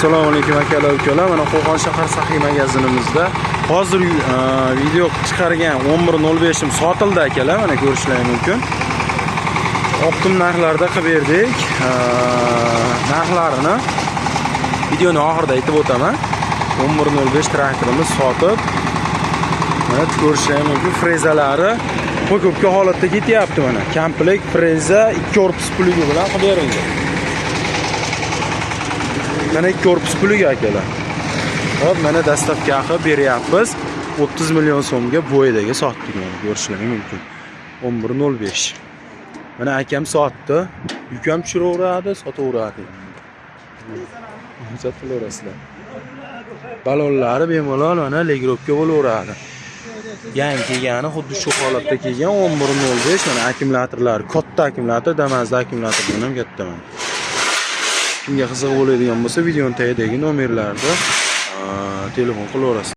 Assalomu alaykum akalar ukalar. Mana Qo'qon shahar saxiy magazinimizda hozir video chiqargan 11:05 sotildi akalar. Mana ko'rishingiz mumkin. Optim narxlarda qilib berdik. Narxlarini videoni oxirida aytib o'taman. 11:05 traktorimiz sotib. Mana ko'rishingiz mumkin, frezalari ko'pga holatda ketyapti mana. Komplekt freza 2 korpus puligi bilan qilib berildi. Mana 2 korpus puliga akalar. Hop, mana dastavka qilib beryapmiz. 30 million so'mga bo'yidagi sotdik mana, ko'rishingiz mumkin. 11:05. Mana akam sotdi. Yuk ham tushiraveradi, sotaveradi. Sotaverasizlar. Balonlari bemalol mana legrovka bo'laveradi. Yangi kelgani xuddi shu holatda kelgan 11:05 mana akkumulyatorlar, katta akkumulyator, Damazda akkumulyatordan ham katta mana. Kimga qiziq bo'ladigan bo'lsa, videoning tagidagi nomerlarda telefon qilaverasiz.